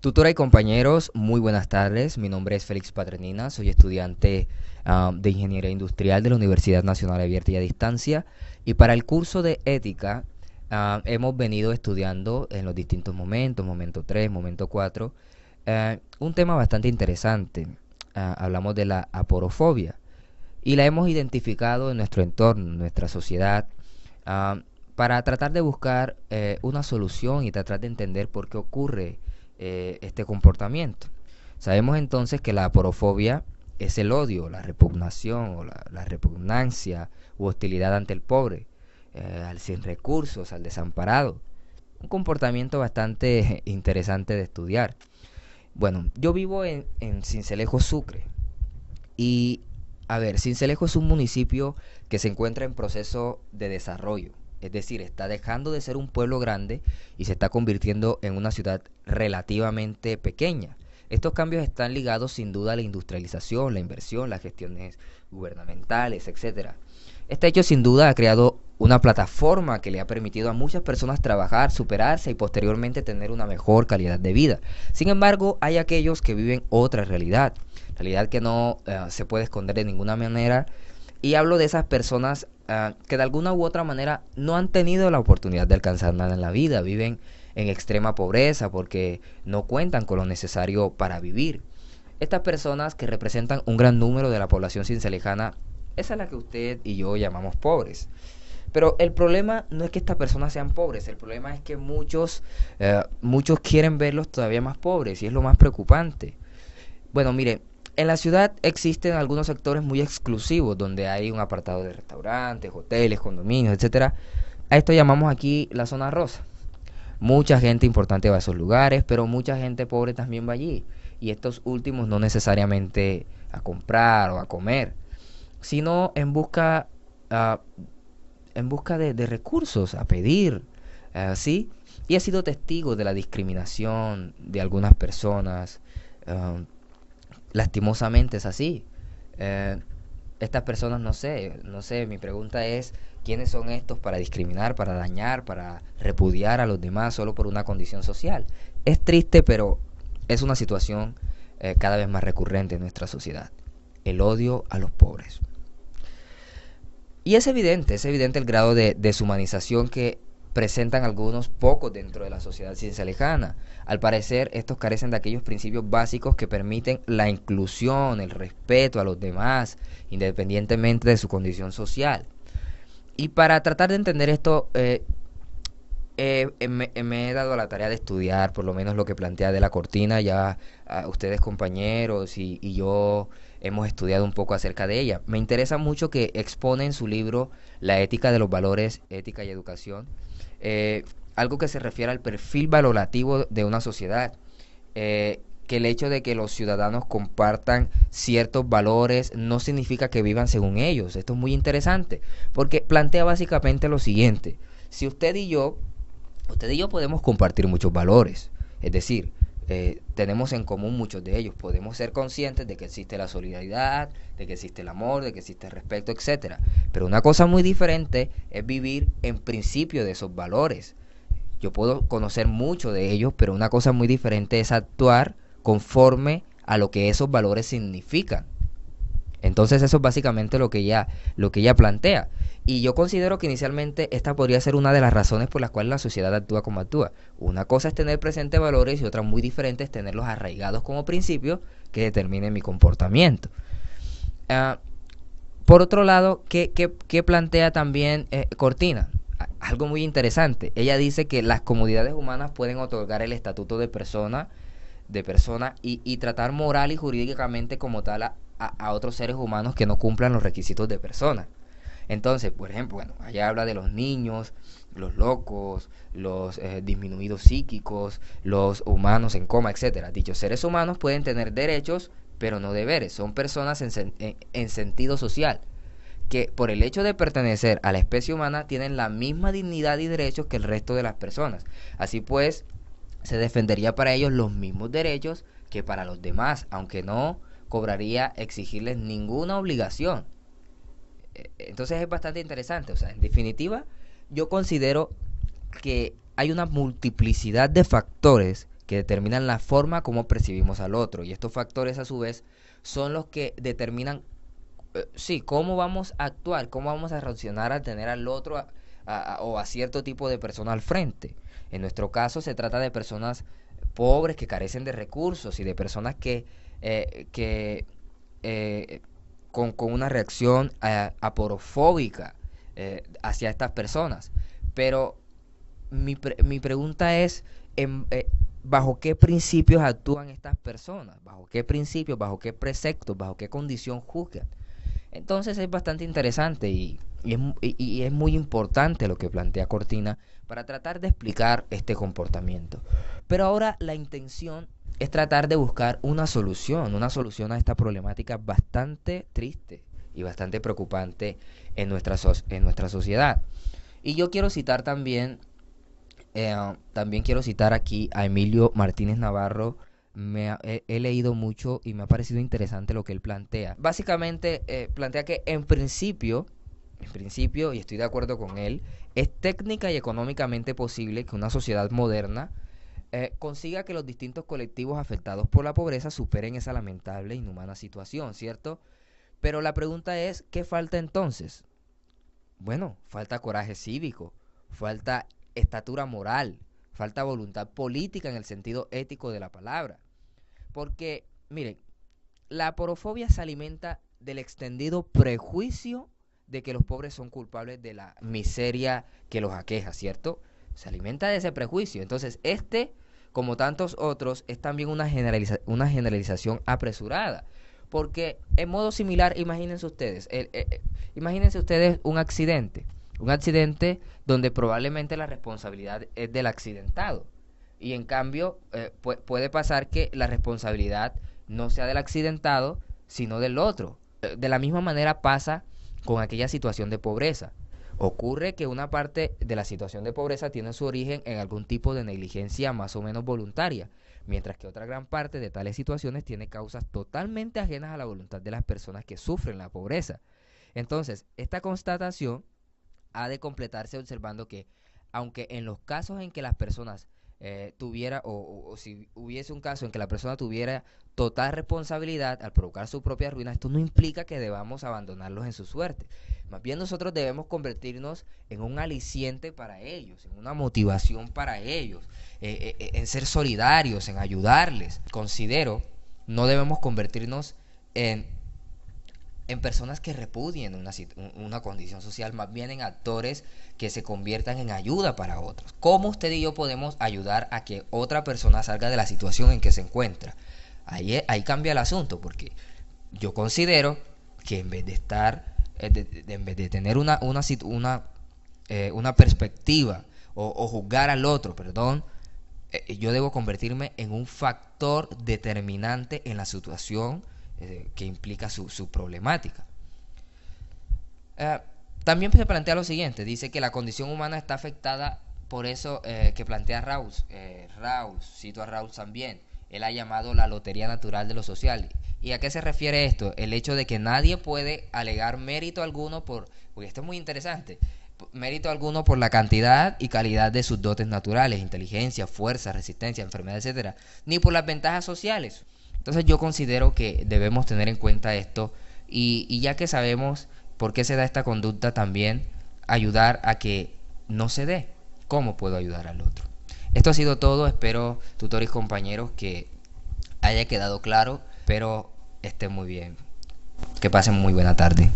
Tutora y compañeros, muy buenas tardes. Mi nombre es Félix Paternina, soy estudiante de Ingeniería Industrial de la Universidad Nacional Abierta y a Distancia. Y para el curso de Ética hemos venido estudiando en los distintos momentos, momento 3, momento 4, un tema bastante interesante. Hablamos de la aporofobia y la hemos identificado en nuestro entorno, en nuestra sociedad, ah, para tratar de buscar una solución y tratar de entender por qué ocurre este comportamiento. Sabemos entonces que la aporofobia es el odio, la repugnación o la repugnancia u hostilidad ante el pobre, al sin recursos, al desamparado. Un comportamiento bastante interesante de estudiar. Bueno, yo vivo en Sincelejo, Sucre. Y, a ver, Sincelejo es un municipio que se encuentra en proceso de desarrollo. Es decir, está dejando de ser un pueblo grande y se está convirtiendo en una ciudad relativamente pequeña. Estos cambios están ligados sin duda a la industrialización, la inversión, las gestiones gubernamentales, etcétera. Este hecho sin duda ha creado una plataforma que le ha permitido a muchas personas trabajar, superarse y posteriormente tener una mejor calidad de vida. Sin embargo, hay aquellos que viven otra realidad que no se puede esconder de ninguna manera. Y hablo de esas personas que de alguna u otra manera no han tenido la oportunidad de alcanzar nada en la vida, viven en extrema pobreza porque no cuentan con lo necesario para vivir. Estas personas que representan un gran número de la población cincelejana, esa es la que usted y yo llamamos pobres. Pero el problema no es que estas personas sean pobres, el problema es que muchos quieren verlos todavía más pobres y es lo más preocupante. Bueno, mire, en la ciudad existen algunos sectores muy exclusivos donde hay un apartado de restaurantes, hoteles, condominios, etcétera. A esto llamamos aquí la zona rosa. Mucha gente importante va a esos lugares, pero mucha gente pobre también va allí. Y estos últimos no necesariamente a comprar o a comer, sino ah, en busca de recursos, a pedir, ¿sí? Y he sido testigo de la discriminación de algunas personas. ah, Lastimosamente es así. Eh, Estas personas no sé, mi pregunta es, ¿quiénes son estos para discriminar, para dañar, para repudiar a los demás solo por una condición social? Es triste, pero es una situación cada vez más recurrente en nuestra sociedad. El odio a los pobres. Y es evidente el grado de deshumanización que presentan algunos pocos dentro de la sociedad ciencia lejana. Al parecer, estos carecen de aquellos principios básicos que permiten la inclusión, el respeto a los demás, independientemente de su condición social. Y para tratar de entender esto, me he dado a la tarea de estudiar por lo menos lo que plantea de la cortina. Ya ustedes compañeros y yo hemos estudiado un poco acerca de ella. Me interesa mucho que expone en su libro La ética de los valores, ética y educación, eh, algo que se refiere al perfil valorativo de una sociedad, que el hecho de que los ciudadanos compartan ciertos valores no significa que vivan según ellos. Esto es muy interesante porque plantea básicamente lo siguiente: si usted y yo podemos compartir muchos valores, es decir, tenemos en común muchos de ellos, podemos ser conscientes de que existe la solidaridad, de que existe el amor, de que existe el respeto, etcétera. Pero una cosa muy diferente es vivir en principio de esos valores. Yo puedo conocer mucho de ellos, pero una cosa muy diferente es actuar conforme a lo que esos valores significan. Entonces eso es básicamente lo que ella plantea. Y yo considero que inicialmente esta podría ser una de las razones por las cuales la sociedad actúa como actúa. Una cosa es tener presentes valores y otra muy diferente es tenerlos arraigados como principios que determinen mi comportamiento. Ah, por otro lado, ¿qué plantea también Cortina? Algo muy interesante. Ella dice que las comunidades humanas pueden otorgar el estatuto de persona y tratar moral y jurídicamente como tal a otros seres humanos que no cumplan los requisitos de persona. Entonces, por ejemplo, bueno, allá habla de los niños, los locos, los disminuidos psíquicos, los humanos en coma, etcétera. Dichos seres humanos pueden tener derechos, pero no deberes. Son personas en sentido social, que por el hecho de pertenecer a la especie humana tienen la misma dignidad y derechos que el resto de las personas. Así pues, se defendería para ellos los mismos derechos que para los demás, aunque no cobraría exigirles ninguna obligación. Entonces es bastante interesante. O sea, en definitiva, yo considero que hay una multiplicidad de factores que determinan la forma como percibimos al otro. Y estos factores a su vez son los que determinan, sí, cómo vamos a actuar, cómo vamos a reaccionar al tener al otro o a cierto tipo de persona al frente. En nuestro caso se trata de personas pobres que carecen de recursos y de personas que con una reacción aporofóbica hacia estas personas. Pero mi pregunta es, ¿bajo qué principios actúan estas personas? ¿Bajo qué principios, bajo qué preceptos, bajo qué condición juzgan? Entonces es bastante interesante y es muy importante lo que plantea Cortina para tratar de explicar este comportamiento. Pero ahora la intención es tratar de buscar una solución a esta problemática bastante triste y bastante preocupante en nuestra sociedad. Y yo quiero citar también quiero citar aquí a Emilio Martínez Navarro. He leído mucho y me ha parecido interesante lo que él plantea. Básicamente plantea que en principio, y estoy de acuerdo con él, es técnica y económicamente posible que una sociedad moderna consiga que los distintos colectivos afectados por la pobreza superen esa lamentable e inhumana situación, ¿cierto? Pero la pregunta es, ¿qué falta entonces? Bueno, falta coraje cívico, falta estatura moral, falta voluntad política en el sentido ético de la palabra. Porque, miren, la aporofobia se alimenta del extendido prejuicio de que los pobres son culpables de la miseria que los aqueja, ¿cierto? Se alimenta de ese prejuicio. Entonces, como tantos otros, es también una generalización apresurada. Porque en modo similar, imagínense ustedes un accidente donde probablemente la responsabilidad es del accidentado. Y en cambio, puede pasar que la responsabilidad no sea del accidentado, sino del otro. De la misma manera pasa con aquella situación de pobreza. Ocurre que una parte de la situación de pobreza tiene su origen en algún tipo de negligencia más o menos voluntaria, mientras que otra gran parte de tales situaciones tiene causas totalmente ajenas a la voluntad de las personas que sufren la pobreza. Entonces, esta constatación ha de completarse observando que, aunque en los casos en que las personas o si hubiese un caso en que la persona tuviera total responsabilidad al provocar su propia ruina, esto no implica que debamos abandonarlos en su suerte. Más bien nosotros debemos convertirnos en un aliciente para ellos, en una motivación para ellos, en ser solidarios, en ayudarles. Considero, no debemos convertirnos en personas que repudien una condición social, más bien en actores que se conviertan en ayuda para otros. ¿Cómo usted y yo podemos ayudar a que otra persona salga de la situación en que se encuentra? Ahí cambia el asunto, porque yo considero que en vez de en vez de tener una perspectiva o juzgar al otro, yo debo convertirme en un factor determinante en la situación que implica su problemática. También se plantea lo siguiente, dice que la condición humana está afectada por eso que plantea Rawls, cito a Rawls también, él ha llamado la lotería natural de lo social. ¿Y a qué se refiere esto? El hecho de que nadie puede alegar mérito alguno porque esto es muy interesante, mérito alguno por la cantidad y calidad de sus dotes naturales, inteligencia, fuerza, resistencia, enfermedad, etcétera, ni por las ventajas sociales. Entonces yo considero que debemos tener en cuenta esto y ya que sabemos por qué se da esta conducta, también ayudar a que no se dé. ¿Cómo puedo ayudar al otro? Esto ha sido todo. Espero, tutores y compañeros, que haya quedado claro. Espero estén muy bien. Que pasen muy buena tarde.